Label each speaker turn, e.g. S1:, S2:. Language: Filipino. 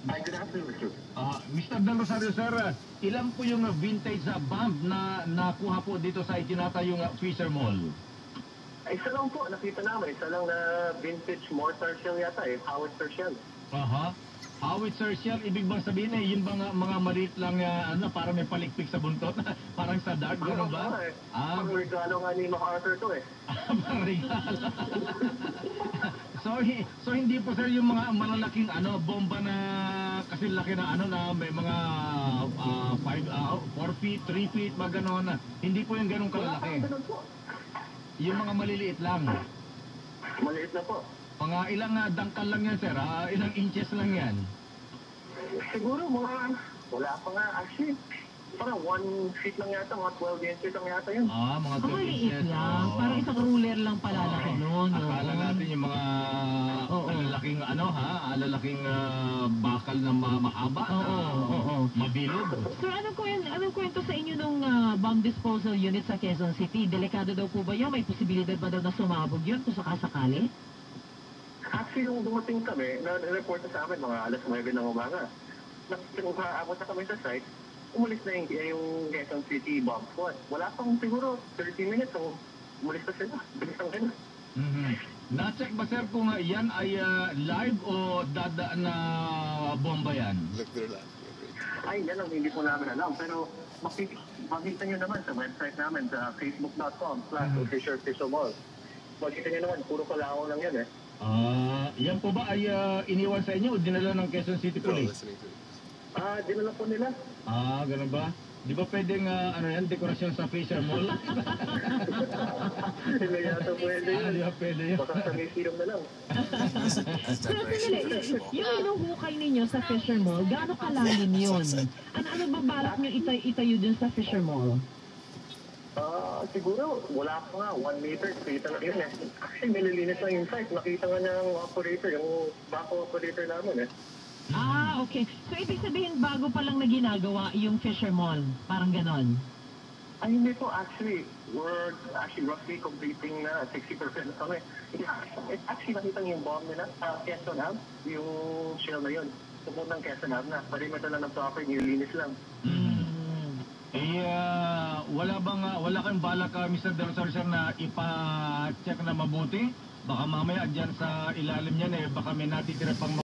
S1: Hi, good afternoon, sir.
S2: Mr. Del Rosario, sir, ilan po yung vintage bump na nakuha po dito sa itinatayong Fisher Mall?
S1: Isa lang po, nakita namin. Isa lang na vintage mortar shell yata eh. Howitzer shell.
S2: Howitzer shell, ibig bang sabihin yung mga maliit lang, parang may palikpik sa buntot, parang sa dart, gano'n ba?
S1: Pang regalo nga ni MacArthur to eh.
S2: Pang regalo. So hindi po sir yung mga malalaking bomba na kasi laki na na may mga 4 feet, 3 feet, mga gano'n. Hindi po yung gano'ng kalalaki.
S1: Ganun po.
S2: Yung mga maliliit lang.
S1: Maliit na po.
S2: Mga ilang dangkal lang yan, sir? Ilang inches lang yan?
S1: Siguro wala pa nga. Actually, parang 1 feet lang yata, mga 12 inches lang yata yun.
S2: Mga 12
S3: maliit
S2: inches.
S3: lang. Parang isang ruler lang pala laki nun.
S2: Akala natin yung mga lalaking lalaking bakal na mahaba. Mabilog.
S3: Sir, anong kwento sa inyo nung bomb disposal unit sa Quezon City? Delikado daw po ba yun? May posibilidad ba daw na sumabog yun kung sakasakali?
S1: Actually, nung dumating kami, na-report na sa amin mga alas 9 ng umaga. Nung kaabot na kami sa site, umalis na yung Quezon City bomb squad. Wala pang siguro 30 minutes, umalis na sila. Bilis ang ganun.
S2: Na-check ba sir kung yan ay live o dadaan na bomba yan?
S4: Look, they're not.
S1: Ay, yan ang hindi po namin alam. Pero makikita nyo naman sa website namin sa facebook.com/officialfishermall. Makikita nyo naman, puro kalao lang yan eh.
S2: Yan po ba ay iniwan sa inyo o dinala ng Quezon City
S4: They're all
S2: Police?
S4: listening to it.
S1: Dinala po nila.
S2: Ganun ba? Di ba pwedeng yan, dekorasyon sa Fisher Mall?
S1: Hindi yata pwede yun.
S2: Di ba pwede yun?
S1: Baka sa museum na lang.
S3: Sir, yung inuhukay ninyo sa Fisher Mall, gaano kalalim yun? Ano ba balak nyo itayo dun sa Fisher Mall?
S1: Siguro, wala pa nga. 1 meter, kita na yun eh. Actually, nililinis lang yung site. Nakita nga ng operator, yung back operator namin eh.
S3: Okay. So, ibig sabihin, bago pa lang na ginagawa yung Fisher Mall. Parang ganon.
S1: Ay, hindi po. Actually, we're roughly completing na 60% kami. Actually, nakita niyo yung bomb nila sa Quezon Ave, yung shell na yun. Pupunta ng Quezon Ave na. Perimeter na ng proper, nililinis lang.
S2: Wala kang balak, Mr. Del Rosario, sir, na ipa-check na mabuti? Baka mamaya dyan sa ilalim niyan baka may natitira pang